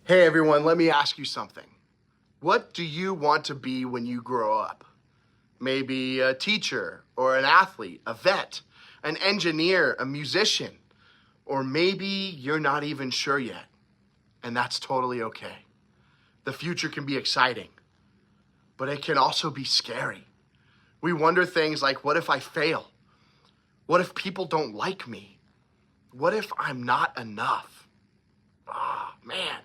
Hey everyone, let me ask you something. What do you want to be when you grow up? Maybe a teacher or an athlete, a vet, an engineer, a musician, or maybe you're not even sure yet, and that's totally okay. The future can be exciting, but it can also be scary. We wonder things like, what if I fail? What if people don't like me? What if I'm not enough? Ah, man.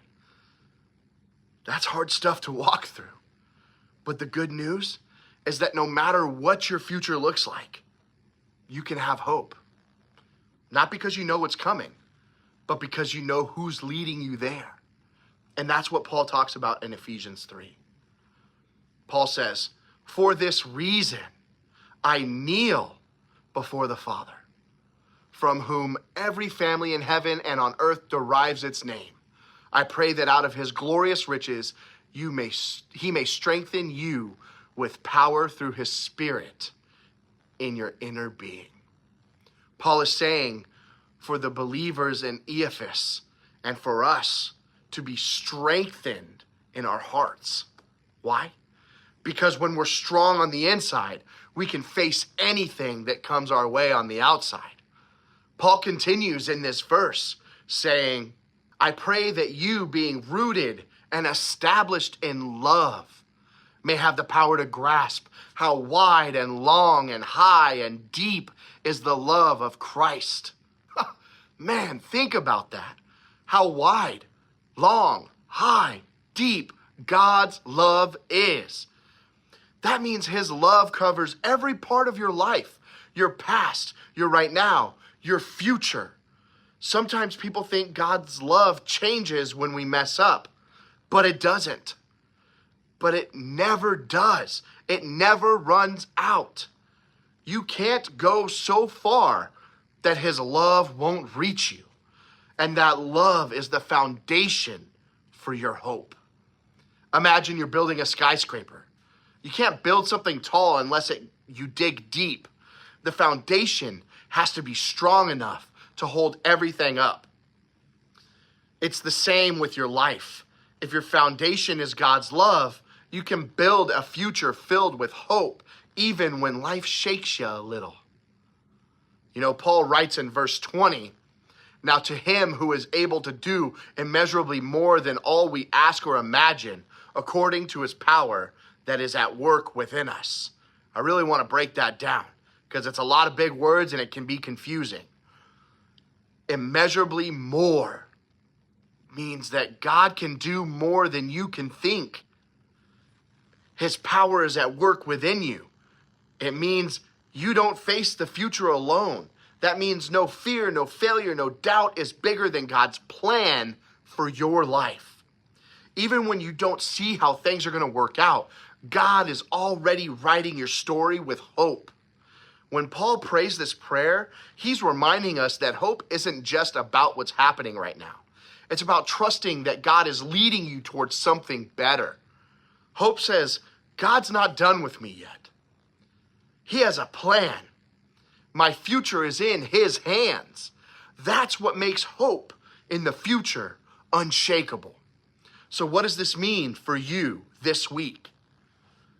That's hard stuff to walk through. But the good news is that no matter what your future looks like, you can have hope. Not because you know what's coming, but because you know who's leading you there. And that's what Paul talks about in Ephesians 3. Paul says, "For this reason, I kneel before the Father, from whom every family in heaven and on earth derives its name. I pray that out of his glorious riches, he may strengthen you with power through his Spirit in your inner being." Paul is saying for the believers in Ephesus and for us to be strengthened in our hearts. Why? Because when we're strong on the inside, we can face anything that comes our way on the outside. Paul continues in this verse saying, "I pray that you, being rooted and established in love, may have the power to grasp how wide and long and high and deep is the love of Christ." Man, think about that. How wide, long, high, deep God's love is. That means his love covers every part of your life, your past, your right now, your future. Sometimes people think God's love changes when we mess up, but it doesn't. But it never does. It never runs out. You can't go so far that his love won't reach you. And that love is the foundation for your hope. Imagine you're building a skyscraper. You can't build something tall unless you dig deep. The foundation has to be strong enough to hold everything up. It's the same with your life. If your foundation is God's love, you can build a future filled with hope, even when life shakes you a little. You know, Paul writes in verse 20, "Now to him who is able to do immeasurably more than all we ask or imagine, according to his power that is at work within us." I really want to break that down because it's a lot of big words and it can be confusing. Immeasurably more means that God can do more than you can think. His power is at work within you. It means you don't face the future alone. That means no fear, no failure, no doubt is bigger than God's plan for your life. Even when you don't see how things are going to work out, God is already writing your story with hope. When Paul prays this prayer, he's reminding us that hope isn't just about what's happening right now. It's about trusting that God is leading you towards something better. Hope says, God's not done with me yet. He has a plan. My future is in his hands. That's what makes hope in the future unshakable. So what does this mean for you this week?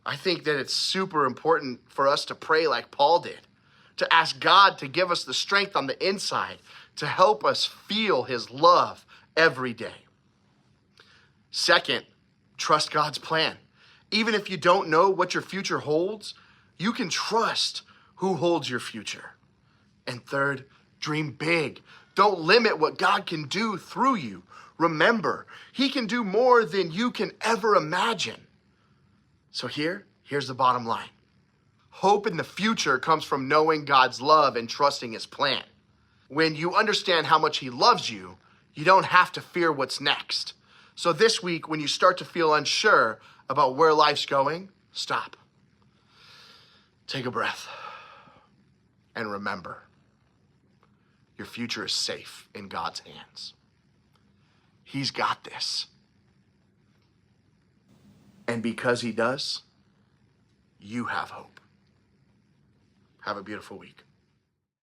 I think that it's super important for us to pray like Paul did, to ask God to give us the strength on the inside to help us feel his love every day. Second, trust God's plan. Even if you don't know what your future holds, you can trust who holds your future. And third, dream big. Don't limit what God can do through you. Remember, he can do more than you can ever imagine. So here's the bottom line. Hope in the future comes from knowing God's love and trusting his plan. When you understand how much he loves you, you don't have to fear what's next. So this week, when you start to feel unsure about where life's going, stop. Take a breath. And remember, your future is safe in God's hands. He's got this. And because he does, you have hope. Have a beautiful week.